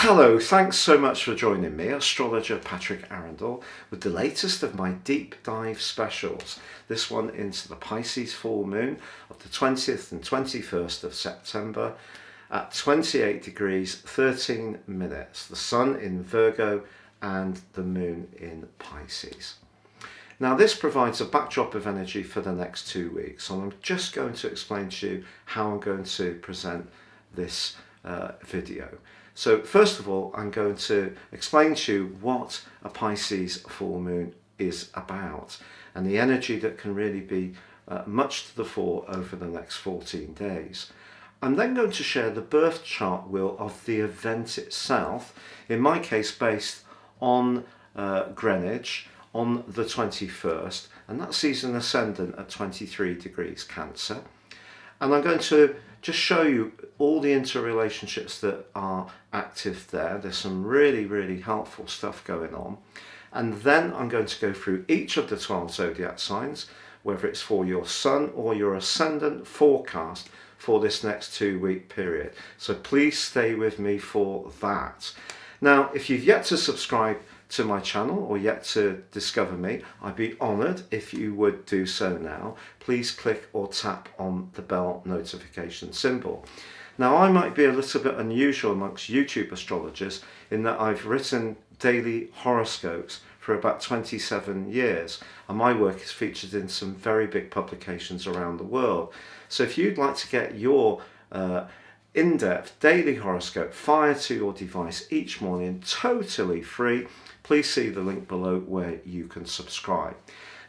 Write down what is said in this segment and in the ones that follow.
Hello, thanks so much for joining me, astrologer Patrick Arundell, with the latest of my deep dive specials. This one into the Pisces full moon of the 20th and 21st of September at 28 degrees 13 minutes. The sun in Virgo and the moon in Pisces. Now this provides a backdrop of energy for the next 2 weeks, and I'm just going to explain to you how I'm going to present this video. So first of all, I'm going to explain to you what a Pisces full moon is about and the energy that can really be much to the fore over the next 14 days. I'm then going to share the birth chart wheel of the event itself, in my case based on Greenwich on the 21st, and that sees an ascendant at 23 degrees Cancer. And I'm going to just show you all the interrelationships that are active there. There's some really helpful stuff going on. And then I'm going to go through each of the 12 zodiac signs, whether it's for your sun or your ascendant forecast for this next 2 week period. So please stay with me for that. Now, if you've yet to subscribe to my channel or yet to discover me, I'd be honoured if you would do so now. Please click or tap on the bell notification symbol. Now, I might be a little bit unusual amongst YouTube astrologers in that I've written daily horoscopes for about 27 years, and my work is featured in some very big publications around the world. So if you'd like to get your in-depth daily horoscope fired to your device each morning totally free, please see the link below where you can subscribe.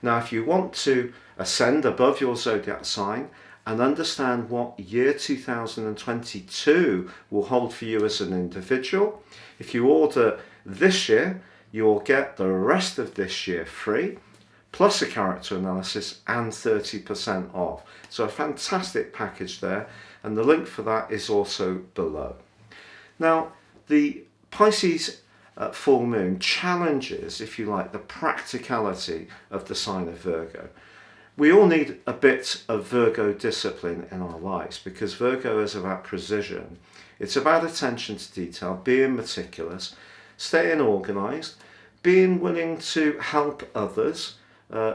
Now, if you want to ascend above your zodiac sign and understand what year 2022 will hold for you as an individual, if you order this year, you'll get the rest of this year free, plus a character analysis and 30% off. So a fantastic package there, and the link for that is also below. Now, the Pisces full moon challenges, if you like, the practicality of the sign of Virgo. We all need a bit of Virgo discipline in our lives, because Virgo is about precision. It's about attention to detail, being meticulous, staying organised, being willing to help others,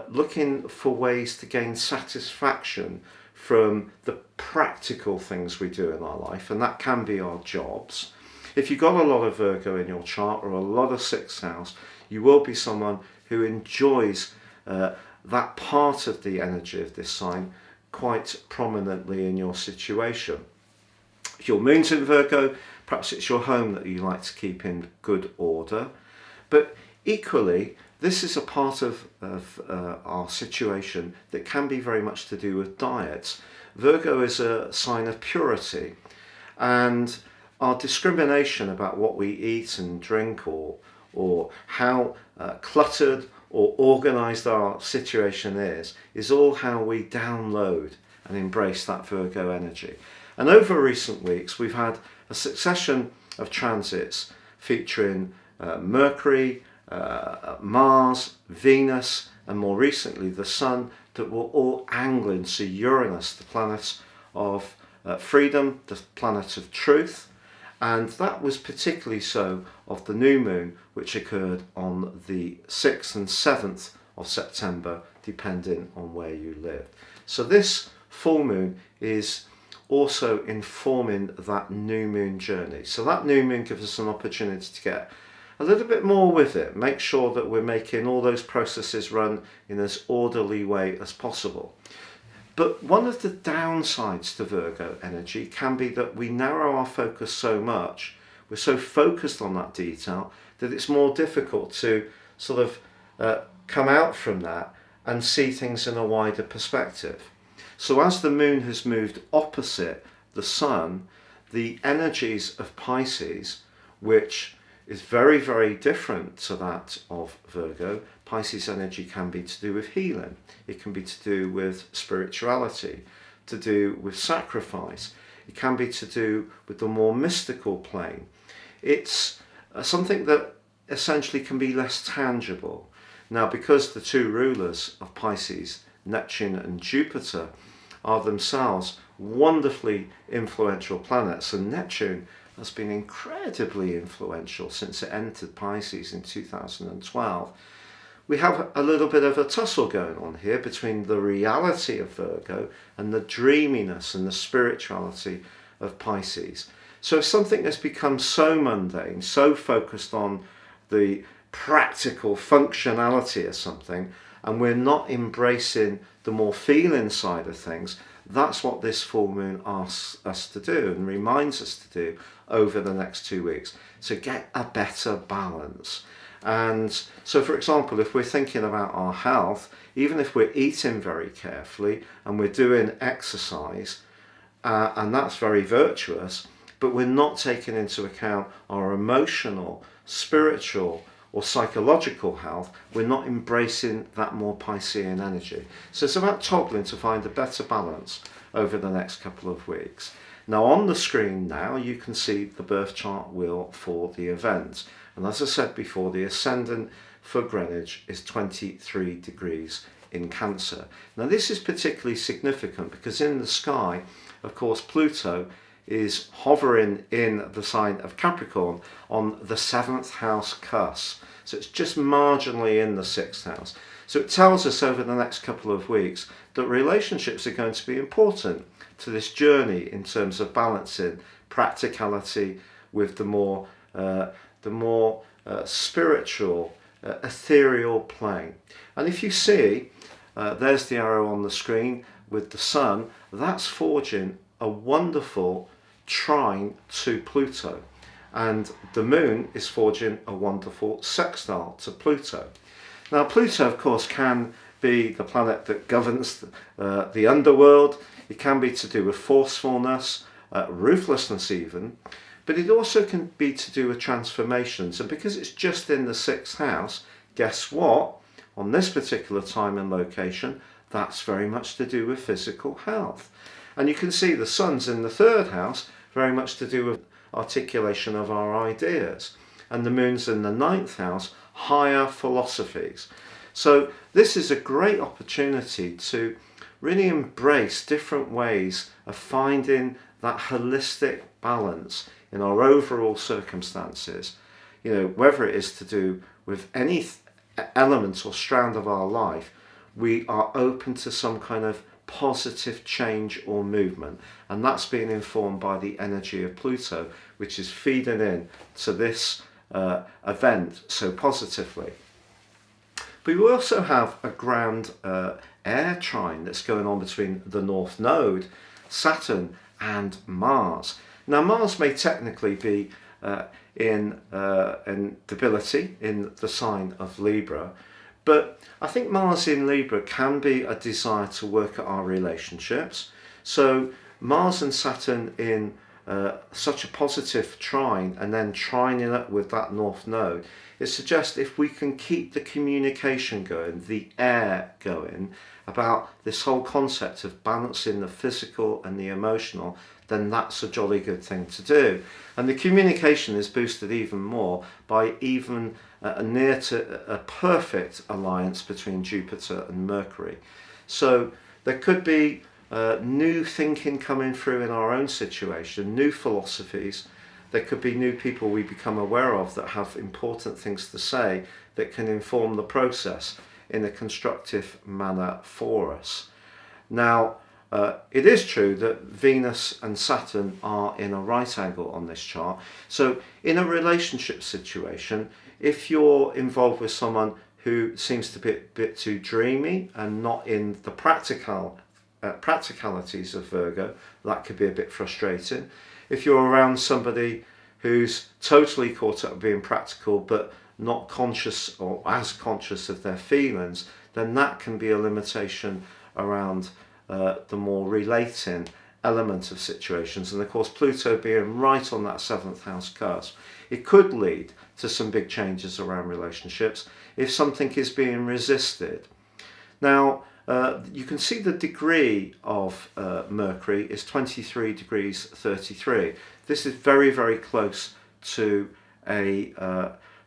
looking for ways to gain satisfaction from the practical things we do in our life, and that can be our jobs. If you've got a lot of Virgo in your chart or a lot of sixth house, you will be someone who enjoys that part of the energy of this sign quite prominently in your situation. If your moon's in Virgo, perhaps it's your home that you like to keep in good order. But equally, this is a part of our situation that can be very much to do with diets. Virgo is a sign of purity, and our discrimination about what we eat and drink, or how cluttered or organised our situation is all how we download and embrace that Virgo energy. And over recent weeks, we've had a succession of transits featuring Mercury, Mars, Venus, and more recently the Sun, that were all angling to Uranus, the planet of freedom, the planet of truth. And that was particularly so of the new moon, which occurred on the 6th and 7th of September, depending on where you live. So this full moon is also informing that new moon journey. So that new moon gives us an opportunity to get a little bit more with it, make sure that we're making all those processes run in as orderly way as possible. But one of the downsides to Virgo energy can be that we narrow our focus so much, we're so focused on that detail, that it's more difficult to sort of come out from that and see things in a wider perspective. So as the moon has moved opposite the sun, the energies of Pisces, which is very different to that of Virgo. Pisces energy can be to do with healing. It can be to do with spirituality, to do with sacrifice. It can be to do with the more mystical plane. It's something that essentially can be less tangible. Now, because the two rulers of Pisces, Neptune and Jupiter, are themselves wonderfully influential planets, and Neptune has been incredibly influential since it entered Pisces in 2012. We have a little bit of a tussle going on here between the reality of Virgo and the dreaminess and the spirituality of Pisces. So if something has become so mundane, so focused on the practical functionality of something, and we're not embracing the more feeling side of things, that's what this full moon asks us to do and reminds us to do over the next 2 weeks, to get a better balance. And so, for example, if we're thinking about our health, even if we're eating very carefully and we're doing exercise, and that's very virtuous, but we're not taking into account our emotional, spiritual, or psychological health, we're not embracing that more Piscean energy. So it's about toggling to find a better balance over the next couple of weeks. Now on the screen now, you can see the birth chart wheel for the event. And as I said before, the ascendant for Greenwich is 23 degrees in Cancer. Now this is particularly significant because in the sky, of course, Pluto is hovering in the sign of Capricorn on the 7th house cusp. So it's just marginally in the 6th house. So it tells us over the next couple of weeks that relationships are going to be important to this journey in terms of balancing practicality with the more spiritual, ethereal plane. And if you see, there's the arrow on the screen with the sun, that's forging a wonderful trine to Pluto, and the moon is forging a wonderful sextile to Pluto. Now Pluto, of course, can be the planet that governs the underworld. It can be to do with forcefulness, ruthlessness even, but it also can be to do with transformations. And because it's just in the 6th house, guess what? On this particular time and location, that's very much to do with physical health. And you can see the sun's in the 3rd house, very much to do with articulation of our ideas. And the moon's in the 9th house, higher philosophies. So this is a great opportunity to really embrace different ways of finding that holistic balance in our overall circumstances. You know, whether it is to do with any element or strand of our life, we are open to some kind of positive change or movement, and that's being informed by the energy of Pluto, which is feeding in to this event so positively. But we also have a grand air trine that's going on between the North Node, Saturn and Mars. Now Mars may technically be in debility in the sign of Libra, but I think Mars in Libra can be a desire to work at our relationships. So Mars and Saturn in such a positive trine, and then trining it with that North Node, it suggests if we can keep the communication going, the air going, about this whole concept of balancing the physical and the emotional, then that's a jolly good thing to do. And the communication is boosted even more by even near to a perfect alliance between Jupiter and Mercury. So there could be new thinking coming through in our own situation, new philosophies. There could be new people we become aware of that have important things to say that can inform the process in a constructive manner for us. Now, it is true that Venus and Saturn are in a right angle on this chart. So in a relationship situation, if you're involved with someone who seems to be a bit too dreamy and not in the practicalities of Virgo, that could be a bit frustrating. If you're around somebody who's totally caught up being practical but not conscious or as conscious of their feelings, then that can be a limitation around the more relating element of situations. And of course, Pluto being right on that 7th house cusp, it could lead to some big changes around relationships if something is being resisted. Now, you can see the degree of Mercury is 23 degrees 33. This is very, very close to a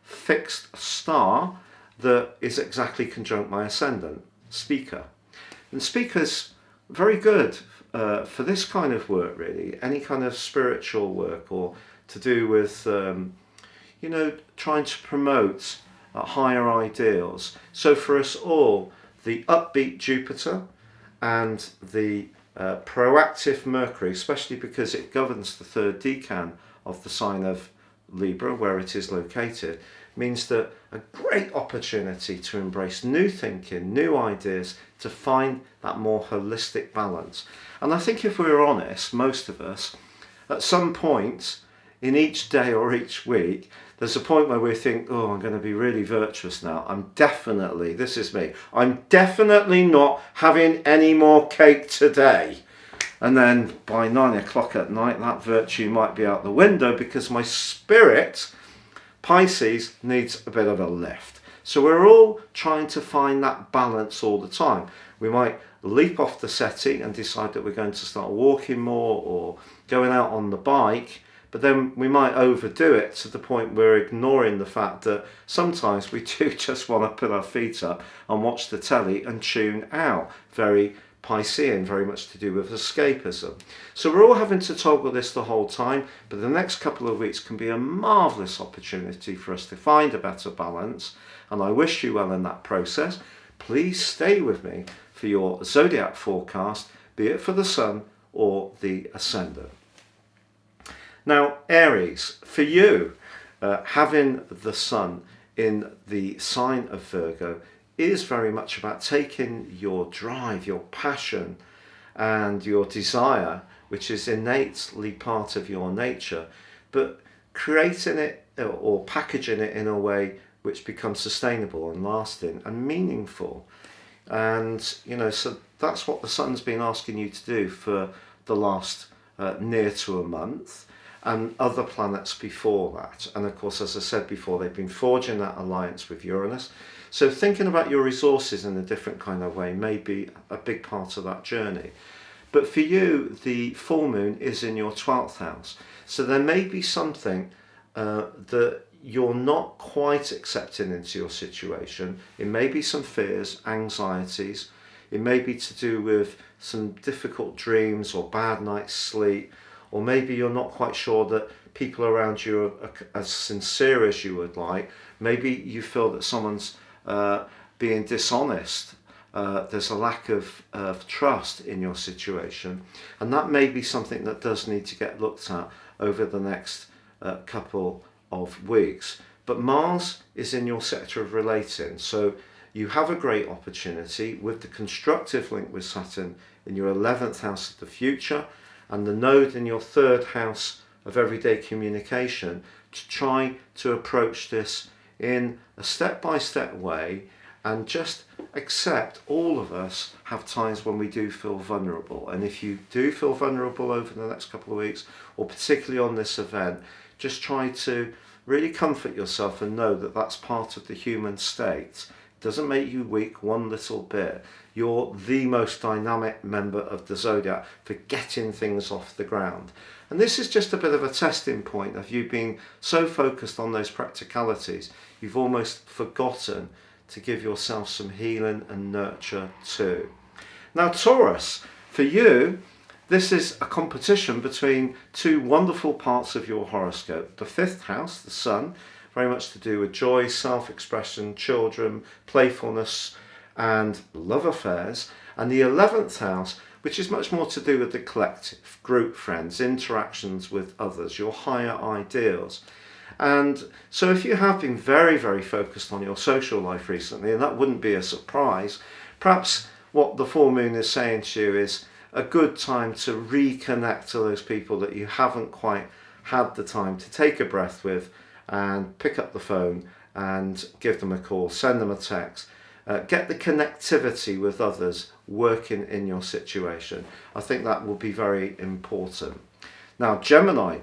fixed star that is exactly conjunct my ascendant, Speaker. And Speaker's very good for this kind of work, really. Any kind of spiritual work or to do with, trying to promote higher ideals. So for us all, the upbeat Jupiter and the proactive Mercury, especially because it governs the third decan of the sign of Libra, where it is located, means that a great opportunity to embrace new thinking, new ideas, to find that more holistic balance. And I think if we're honest, most of us, at some point in each day or each week, there's a point where we think, oh, I'm going to be really virtuous now. This is me, I'm definitely not having any more cake today. And then by 9 o'clock at night, that virtue might be out the window because my spirit, Pisces, needs a bit of a lift. So we're all trying to find that balance all the time. We might leap off the settee and decide that we're going to start walking more or going out on the bike, but then we might overdo it to the point we're ignoring the fact that sometimes we do just want to put our feet up and watch the telly and tune out. Very Piscean, very much to do with escapism. So we're all having to toggle this the whole time, but the next couple of weeks can be a marvellous opportunity for us to find a better balance, and I wish you well in that process. Please stay with me for your zodiac forecast, be it for the Sun or the Ascendant. Now, Aries, for you, having the Sun in the sign of Virgo is very much about taking your drive, your passion, and your desire, which is innately part of your nature, but creating it or packaging it in a way which becomes sustainable and lasting and meaningful. And, so that's what the Sun's been asking you to do for the last near to a month, and other planets before that. And of course, as I said before, they've been forging that alliance with Uranus. So thinking about your resources in a different kind of way may be a big part of that journey. But for you, the full moon is in your 12th house. So there may be something that you're not quite accepting into your situation. It may be some fears, anxieties. It may be to do with some difficult dreams or bad night's sleep. Or maybe you're not quite sure that people around you are as sincere as you would like. Maybe you feel that someone's being dishonest. There's a lack of trust in your situation, and that may be something that does need to get looked at over the next couple of weeks. But Mars is in your sector of relating, so you have a great opportunity with the constructive link with Saturn in your 11th house of the future and the node in your 3rd house of everyday communication to try to approach this in a step-by-step way, and just accept all of us have times when we do feel vulnerable. And if you do feel vulnerable over the next couple of weeks, or particularly on this event, just try to really comfort yourself and know that that's part of the human state. It doesn't make you weak one little bit. You're the most dynamic member of the zodiac for getting things off the ground. And this is just a bit of a testing point of you being so focused on those practicalities, you've almost forgotten to give yourself some healing and nurture too. Now, Taurus, for you, this is a competition between two wonderful parts of your horoscope. The 5th house, the Sun, very much to do with joy, self-expression, children, playfulness, and love affairs. And the 11th house, which is much more to do with the collective, group friends, interactions with others, your higher ideals. And so if you have been very, very focused on your social life recently, and that wouldn't be a surprise, perhaps what the full moon is saying to you is a good time to reconnect to those people that you haven't quite had the time to take a breath with, and pick up the phone and give them a call, send them a text, get the connectivity with others working in your situation. I think that will be very important. Now, Gemini,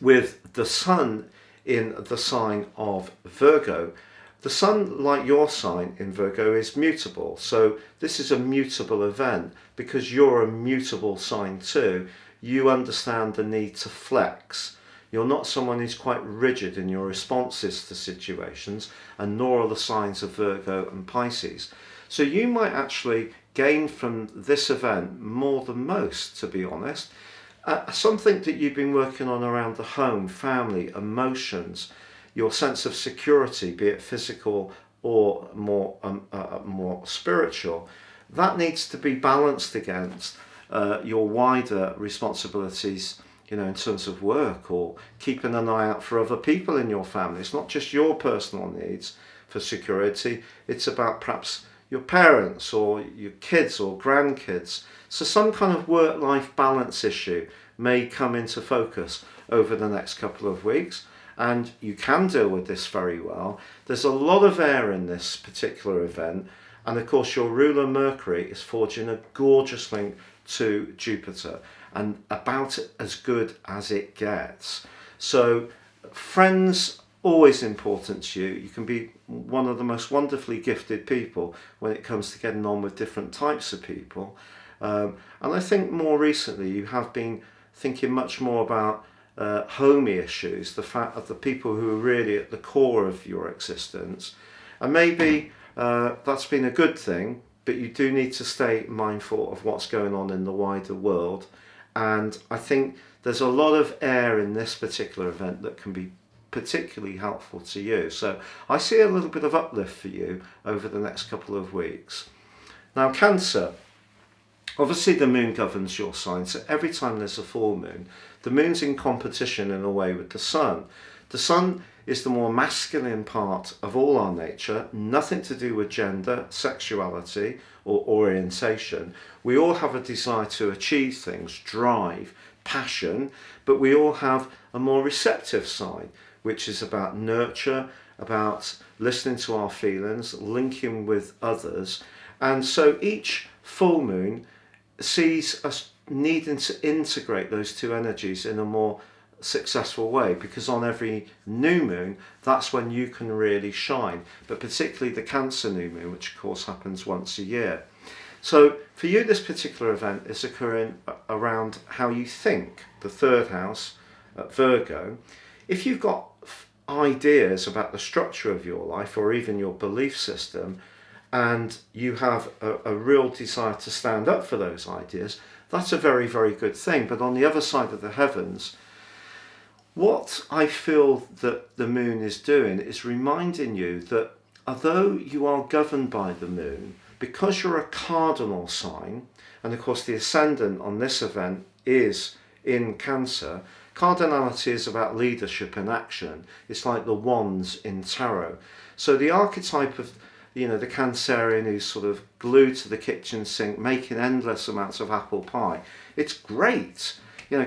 with the Sun in the sign of Virgo, the Sun, like your sign in Virgo, is mutable. So this is a mutable event because you're a mutable sign too. You understand the need to flex. You're not someone who's quite rigid in your responses to situations, and nor are the signs of Virgo and Pisces. So you might actually gain from this event more than most, to be honest. something that you've been working on around the home, family, emotions, your sense of security, be it physical or more spiritual, that needs to be balanced against your wider responsibilities, in terms of work or keeping an eye out for other people in your family. It's not just your personal needs for security, it's about perhaps your parents or your kids or grandkids. So some kind of work-life balance issue may come into focus over the next couple of weeks, and you can deal with this very well. There's a lot of air in this particular event, and of course your ruler Mercury is forging a gorgeous link to Jupiter, and about as good as it gets. So friends, always important to you. You can be one of the most wonderfully gifted people when it comes to getting on with different types of people. And I think more recently you have been thinking much more about homey issues, the fact of the people who are really at the core of your existence. And maybe that's been a good thing, but you do need to stay mindful of what's going on in the wider world. And I think there's a lot of air in this particular event that can be particularly helpful to you. So I see a little bit of uplift for you over the next couple of weeks. Now, Cancer, obviously the moon governs your sign, so every time there's a full moon, the moon's in competition in a way with the sun. The sun is the more masculine part of all our nature, nothing to do with gender, sexuality or orientation. We all have a desire to achieve things, drive, passion, but we all have a more receptive side, which is about nurture, about listening to our feelings, linking with others. And so each full moon sees us needing to integrate those two energies in a more successful way, because on every new moon, that's when you can really shine, but particularly the Cancer new moon, which of course happens once a year. So for you, this particular event is occurring around how you think, the third house, Virgo. If you've got ideas about the structure of your life or even your belief system, and you have a real desire to stand up for those ideas, that's a very, very good thing. But on the other side of the heavens, what I feel that the moon is doing is reminding you that although you are governed by the moon, because you're a cardinal sign, and of course the ascendant on this event is in Cancer, cardinality is about leadership and action. It's like the wands in tarot. So the archetype of the Cancerian who's sort of glued to the kitchen sink, making endless amounts of apple pie, it's great.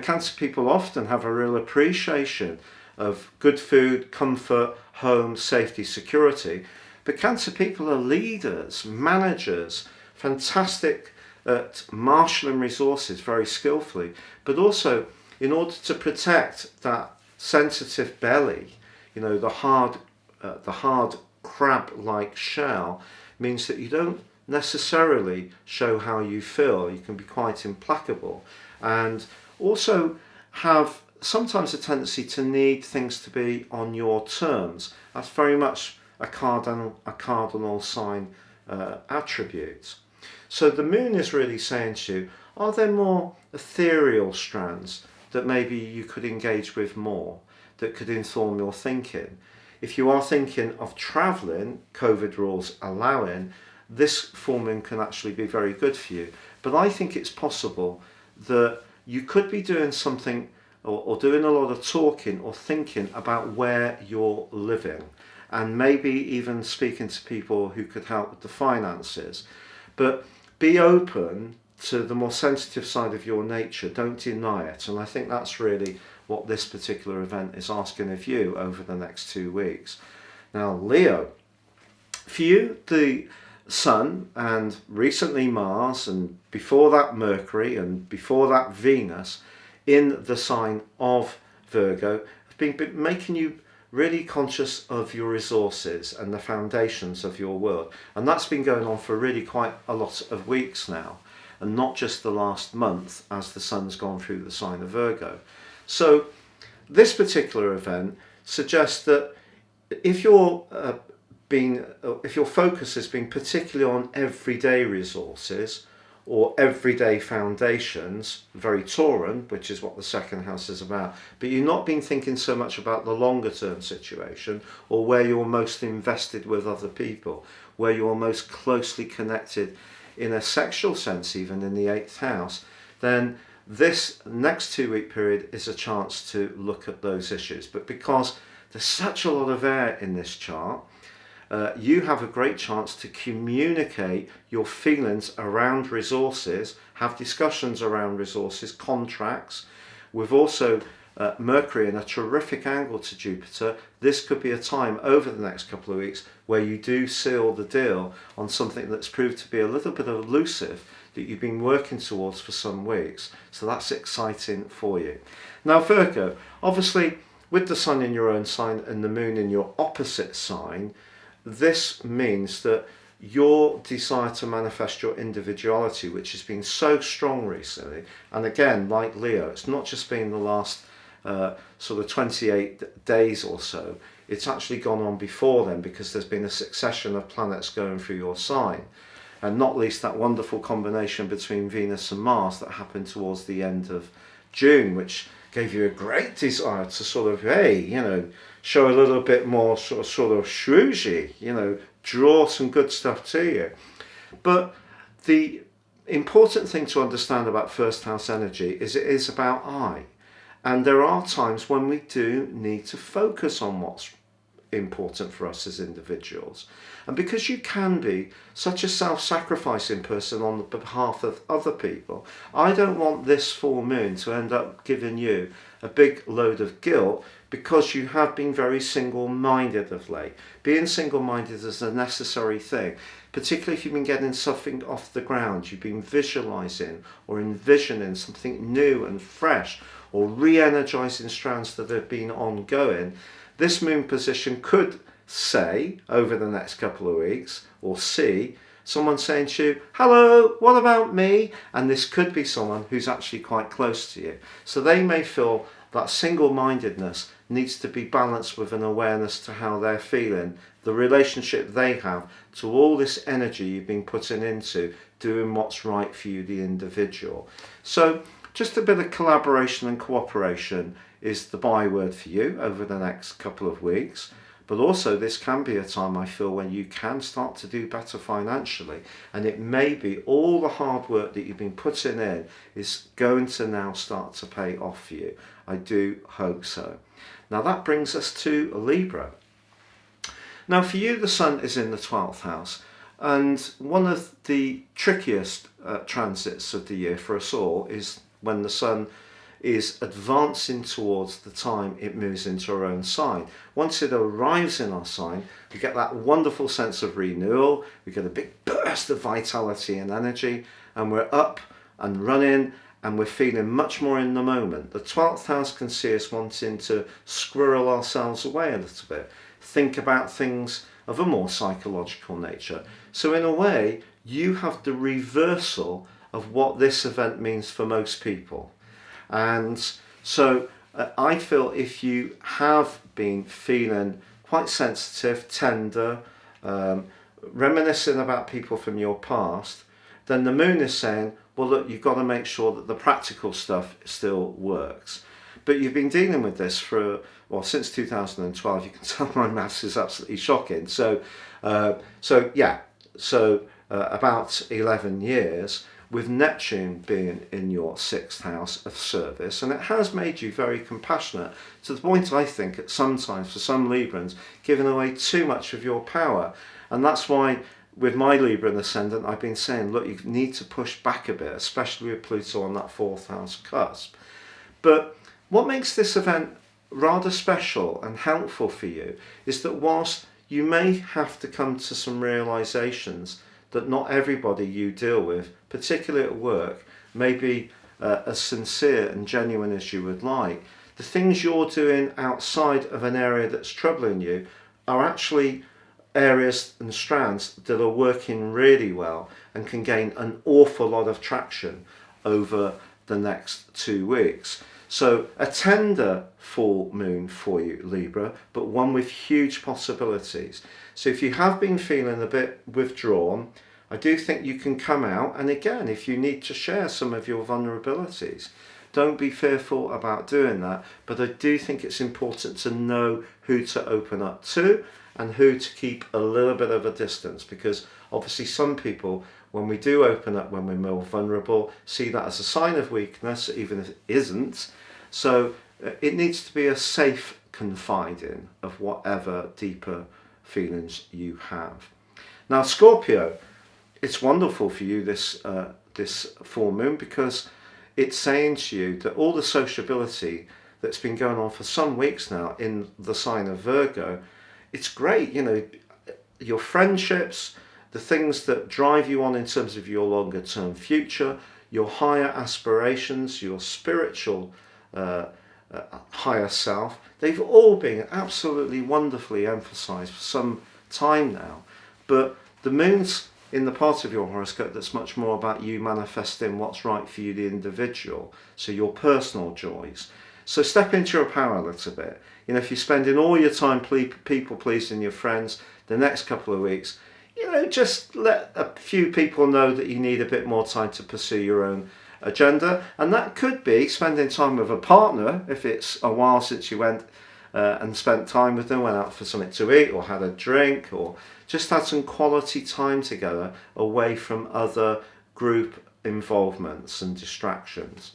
Cancer people often have a real appreciation of good food, comfort, home, safety, security. But Cancer people are leaders, managers, fantastic at marshalling resources very skillfully, but also in order to protect that sensitive belly, the hard crab-like shell, means that you don't necessarily show how you feel. You can be quite implacable, and also have sometimes a tendency to need things to be on your terms. That's very much a cardinal sign attribute. So the moon is really saying to you, are there more ethereal strands that maybe you could engage with more, that could inform your thinking? If you are thinking of travelling, COVID rules allowing, this full moon can actually be very good for you. But I think it's possible that you could be doing something or doing a lot of talking or thinking about where you're living, and maybe even speaking to people who could help with the finances. But be open to the more sensitive side of your nature. Don't deny it. And I think that's really what this particular event is asking of you over the next 2 weeks. Now, Leo, for you, the Sun and recently Mars, and before that Mercury, and before that Venus in the sign of Virgo have been making you really conscious of your resources and the foundations of your world. And that's been going on for really quite a lot of weeks now, and not just the last month as the Sun's gone through the sign of Virgo. So this particular event suggests that if your focus has been particularly on everyday resources, or everyday foundations, very Tauran, which is what the second house is about, but you've not been thinking so much about the longer term situation, or where you're most invested with other people, where you're most closely connected in a sexual sense, even in the 8th house, then this next 2-week period is a chance to look at those issues. But because there's such a lot of air in this chart, you have a great chance to communicate your feelings around resources, have discussions around resources, contracts. We've also Mercury in a terrific angle to Jupiter. This could be a time over the next couple of weeks where you do seal the deal on something that's proved to be a little bit elusive that you've been working towards for some weeks. So that's exciting for you. Now Virgo, obviously with the sun in your own sign and the moon in your opposite sign, this means that your desire to manifest your individuality, which has been so strong recently, and again, like Leo, it's not just been the last sort of 28 days or so, it's actually gone on before then, because there's been a succession of planets going through your sign, and not least that wonderful combination between Venus and Mars that happened towards the end of June, which gave you a great desire to sort of, hey, you know, show a little bit more sort of shrewsy, you know, draw some good stuff to you. But the important thing to understand about first house energy is it is about I. And there are times when we do need to focus on what's important for us as individuals. And because you can be such a self-sacrificing person on behalf of other people, I don't want this full moon to end up giving you a big load of guilt because you have been very single-minded of late. Being single-minded is a necessary thing, particularly if you've been getting something off the ground, you've been visualizing or envisioning something new and fresh, or re-energizing strands that have been ongoing. This moon position could say over the next couple of weeks, or see someone saying to you, hello, what about me? And this could be someone who's actually quite close to you. So they may feel that single-mindedness needs to be balanced with an awareness to how they're feeling, the relationship they have to all this energy you've been putting into doing what's right for you, the individual. So just a bit of collaboration and cooperation is the byword for you over the next couple of weeks. But also this can be a time, I feel, when you can start to do better financially, and it may be all the hard work that you've been putting in is going to now start to pay off for you. I do hope so. Now that brings us to Libra. Now for you, the sun is in the 12th house, and one of the trickiest transits of the year for us all is when the sun is advancing towards the time it moves into our own sign. Once it arrives in our sign, we get that wonderful sense of renewal, we get a big burst of vitality and energy, and we're up and running, and we're feeling much more in the moment. The 12th house can see us wanting to squirrel ourselves away a little bit, think about things of a more psychological nature. So in a way, you have the reversal of what this event means for most people. And so I feel if you have been feeling quite sensitive, tender, reminiscing about people from your past, then the moon is saying, well, look, you've got to make sure that the practical stuff still works. But you've been dealing with this for, well, since 2012. You can tell my maths is absolutely shocking. So about 11 years, with Neptune being in your 6th house of service, and it has made you very compassionate, to the point, I think, at some times, for some Librans, giving away too much of your power. And that's why, with my Libran ascendant, I've been saying, look, you need to push back a bit, especially with Pluto on that 4th house cusp. But what makes this event rather special and helpful for you is that whilst you may have to come to some realizations that not everybody you deal with, particularly at work, may be as sincere and genuine as you would like, the things you're doing outside of an area that's troubling you are actually areas and strands that are working really well and can gain an awful lot of traction over the next 2 weeks. So a tender full moon for you, Libra, but one with huge possibilities. So if you have been feeling a bit withdrawn, I do think you can come out, and again, if you need to share some of your vulnerabilities, don't be fearful about doing that. But I do think it's important to know who to open up to and who to keep a little bit of a distance, because obviously some people, when we do open up, when we're more vulnerable, see that as a sign of weakness, even if it isn't. So it needs to be a safe confiding of whatever deeper feelings you have. Now, Scorpio, it's wonderful for you this full moon, because it's saying to you that all the sociability that's been going on for some weeks now in the sign of Virgo, it's great. You know, your friendships, the things that drive you on in terms of your longer term future, your higher aspirations, your spiritual higher self, they've all been absolutely wonderfully emphasized for some time now. But the moon's in the part of your horoscope that's much more about you manifesting what's right for you, the individual, so your personal joys. So step into your power a little bit. You know, if you're spending all your time people pleasing your friends, the next couple of weeks, you know, just let a few people know that you need a bit more time to pursue your own agenda. And that could be spending time with a partner, if it's a while since you went and spent time with them, went out for something to eat or had a drink, or just had some quality time together away from other group involvements and distractions.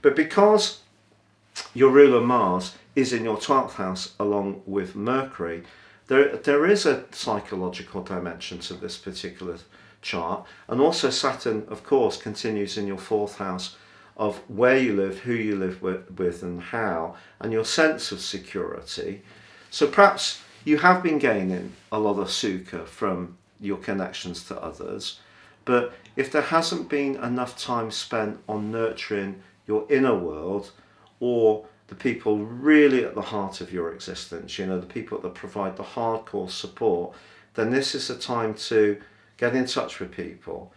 But because your ruler Mars is in your 12th house along with Mercury, there is a psychological dimension to this particular chart. And also Saturn, of course, continues in your 4th house of where you live, who you live with and how, and your sense of security. So perhaps you have been gaining a lot of sukha from your connections to others, but if there hasn't been enough time spent on nurturing your inner world, or the people really at the heart of your existence, you know, the people that provide the hardcore support, then this is a time to get in touch with people.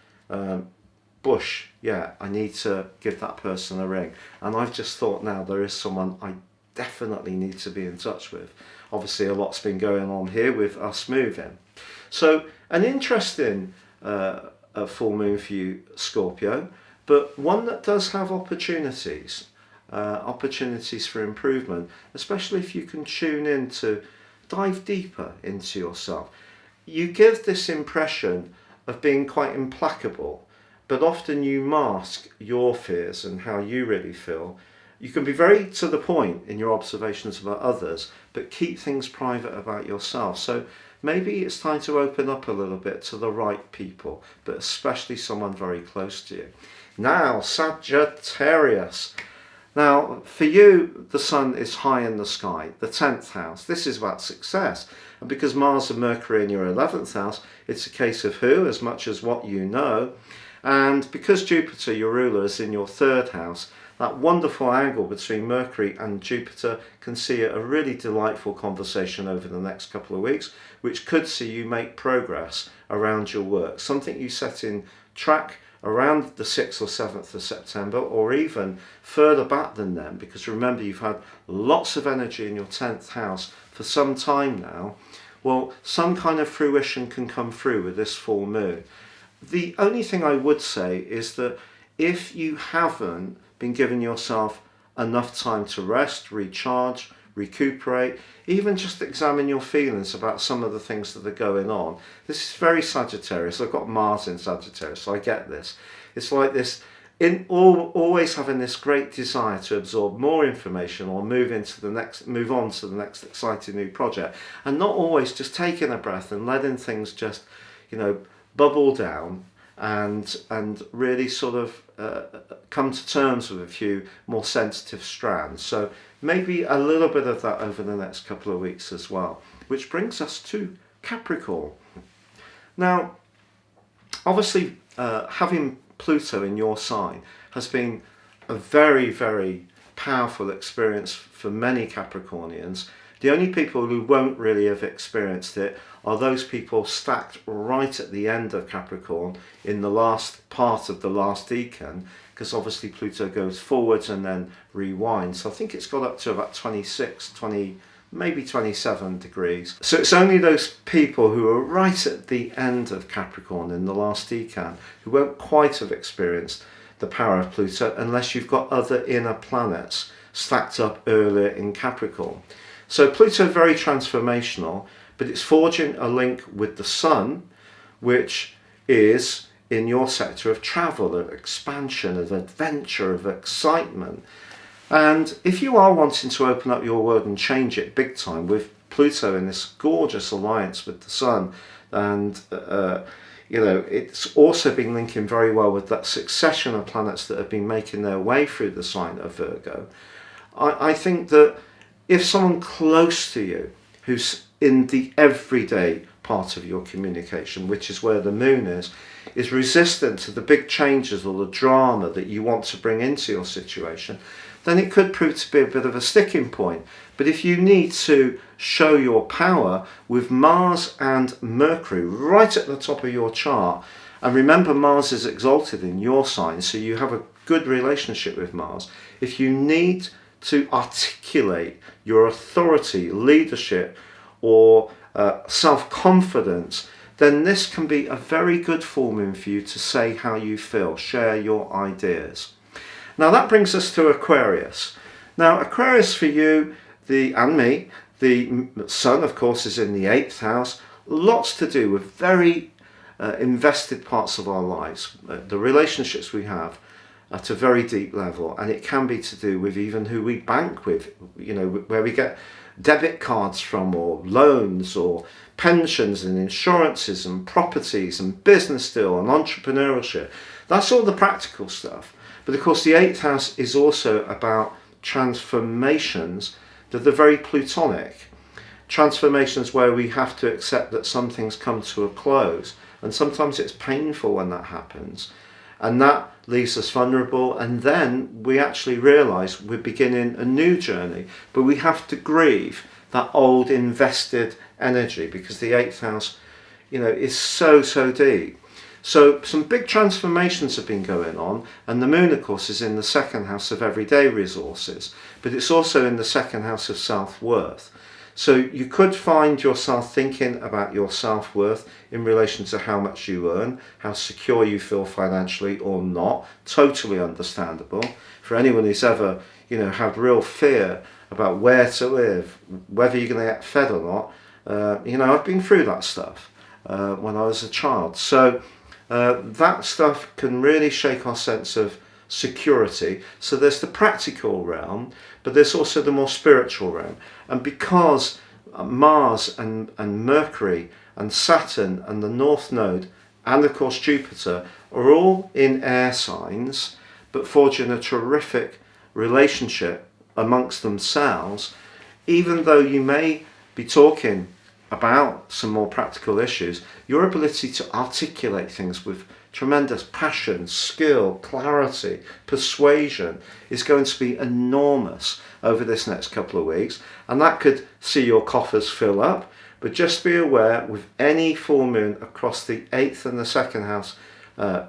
Bush, yeah, I need to give that person a ring. And I've just thought now there is someone I definitely need to be in touch with. Obviously a lot's been going on here with us moving. So an interesting full moon for you, Scorpio, but one that does have opportunities for improvement, especially if you can tune in to dive deeper into yourself. You give this impression of being quite implacable, but often you mask your fears and how you really feel. You can be very to the point in your observations about others, but keep things private about yourself. So maybe it's time to open up a little bit to the right people, but especially someone very close to you. Now, Sagittarius. Now, for you, the sun is high in the sky, the 10th house. This is about success. And because Mars and Mercury in your 11th house, it's a case of who as much as what you know. And because Jupiter, your ruler, is in your 3rd house, that wonderful angle between Mercury and Jupiter can see a really delightful conversation over the next couple of weeks, which could see you make progress around your work. Something you set in track around the 6th or 7th of September, or even further back than then, because remember you've had lots of energy in your 10th house for some time now. Well, some kind of fruition can come through with this full moon. The only thing I would say is that if you haven't been giving yourself enough time to rest, recharge, recuperate, even just examine your feelings about some of the things that are going on. This is very Sagittarius. I've got Mars in Sagittarius, so I get this. It's like this, always having this great desire to absorb more information or move on to the next exciting new project, and not always just taking a breath and letting things just, you know, bubble down and really sort of come to terms with a few more sensitive strands. So maybe a little bit of that over the next couple of weeks as well. Which brings us to Capricorn. Now, obviously, having Pluto in your sign has been a very, very powerful experience for many Capricornians. The only people who won't really have experienced it are those people stacked right at the end of Capricorn in the last part of the last decan, because obviously Pluto goes forwards and then rewinds. So I think it's got up to about 26, maybe 27 degrees. So it's only those people who are right at the end of Capricorn in the last decan who won't quite have experienced the power of Pluto unless you've got other inner planets stacked up earlier in Capricorn. So Pluto very transformational, but it's forging a link with the Sun, which is in your sector of travel, of expansion, of adventure, of excitement. And if you are wanting to open up your world and change it big time with Pluto in this gorgeous alliance with the Sun, and it's also been linking very well with that succession of planets that have been making their way through the sign of Virgo. I think that if someone close to you who's in the everyday part of your communication, which is where the moon is resistant to the big changes or the drama that you want to bring into your situation, then it could prove to be a bit of a sticking point. But if you need to show your power with Mars and Mercury right at the top of your chart, and remember Mars is exalted in your sign, so you have a good relationship with Mars. If you need to articulate your authority, leadership, or self-confidence, then this can be a very good full moon for you to say how you feel, share your ideas. Now that brings us to Aquarius. Now Aquarius for you, and me, the Sun of course is in the 8th house, lots to do with very invested parts of our lives, the relationships we have at a very deep level, and it can be to do with even who we bank with, where we get debit cards from, or loans, or pensions and insurances and properties and business deal and entrepreneurship. That's all the practical stuff. But of course the 8th house is also about transformations that are very plutonic. Transformations where we have to accept that some things come to a close, and sometimes it's painful when that happens. And that leaves us vulnerable, and then we actually realise we're beginning a new journey, but we have to grieve that old invested energy, because the 8th house, is so deep. So some big transformations have been going on, and the moon of course is in the 2nd house of everyday resources, but it's also in the 2nd house of self-worth. So you could find yourself thinking about your self-worth in relation to how much you earn, how secure you feel financially or not. Totally understandable. For anyone who's ever, had real fear about where to live, whether you're going to get fed or not, I've been through that stuff when I was a child. So that stuff can really shake our sense of security. So there's the practical realm, but there's also the more spiritual realm. And because Mars and Mercury and Saturn and the North Node and of course Jupiter are all in air signs, but forging a terrific relationship amongst themselves, even though you may be talking about some more practical issues, your ability to articulate things with tremendous passion, skill, clarity, persuasion is going to be enormous over this next couple of weeks, and that could see your coffers fill up. But just be aware, with any full moon across the 8th and the 2nd house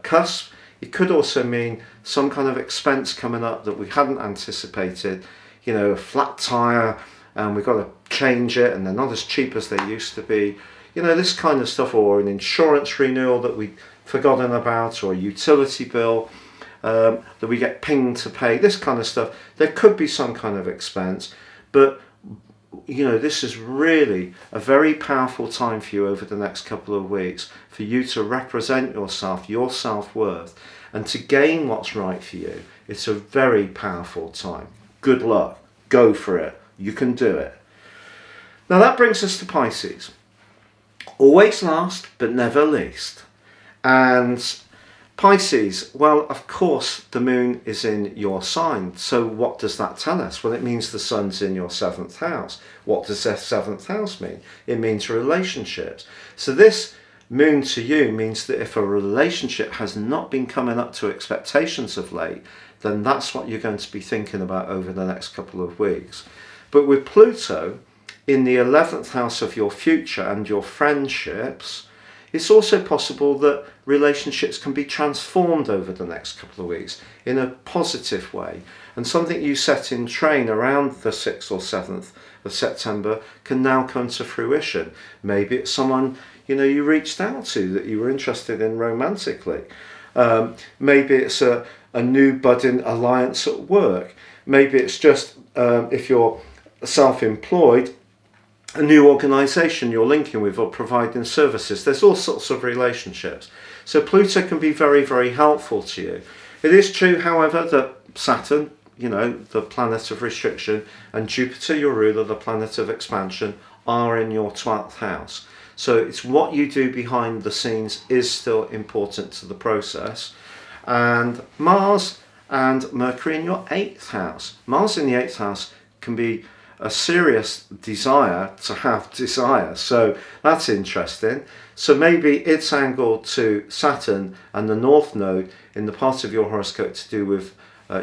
cusp, it could also mean some kind of expense coming up that we hadn't anticipated, a flat tire and we've got to change it and they're not as cheap as they used to be, this kind of stuff, or an insurance renewal that we'd forgotten about, or a utility bill that we get pinged to pay, this kind of stuff. There could be some kind of expense, but this is really a very powerful time for you over the next couple of weeks, for you to represent yourself, your self-worth, and to gain what's right for you. It's a very powerful time. Good luck. Go for it. You can do it. Now that brings us to Pisces. Always last, but never least. And Pisces, well, of course, the moon is in your sign. So what does that tell us? Well, it means the sun's in your 7th house. What does the 7th house mean? It means relationships. So this moon to you means that if a relationship has not been coming up to expectations of late, then that's what you're going to be thinking about over the next couple of weeks. But with Pluto in the 11th house of your future and your friendships, it's also possible that relationships can be transformed over the next couple of weeks in a positive way. And something you set in train around the 6th or 7th of September can now come to fruition. Maybe it's someone you reached out to that you were interested in romantically. Maybe it's a new budding alliance at work. Maybe it's just, if you're self-employed, a new organisation you're linking with or providing services. There's all sorts of relationships. So Pluto can be very, very helpful to you. It is true, however, that Saturn, the planet of restriction, and Jupiter, your ruler, the planet of expansion, are in your 12th house. So it's what you do behind the scenes is still important to the process. And Mars and Mercury in your 8th house. Mars in the 8th house can be a serious desire to have desire. So that's interesting. So maybe it's angled to Saturn and the North Node in the part of your horoscope to do with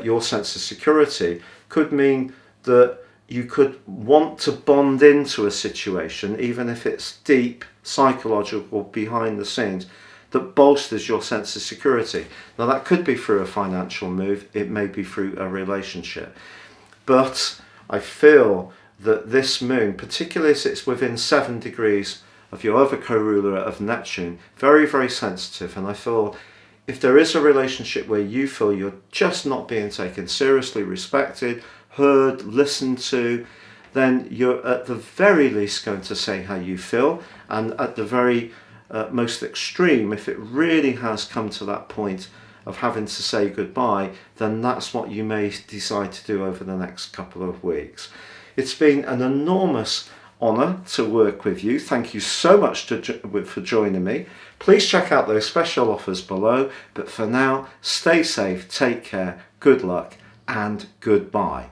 your sense of security could mean that you could want to bond into a situation, even if it's deep, psychological, behind the scenes, that bolsters your sense of security. Now that could be through a financial move, it may be through a relationship. But I feel that this moon, particularly as it's within 7 degrees of your other co-ruler of Neptune, very, very sensitive. And I feel if there is a relationship where you feel you're just not being taken seriously, respected, heard, listened to, then you're at the very least going to say how you feel. And at the very most extreme, if it really has come to that point of having to say goodbye, then that's what you may decide to do over the next couple of weeks. It's been an enormous honour to work with you. Thank you so much for joining me. Please check out those special offers below. But for now, stay safe, take care, good luck, and goodbye.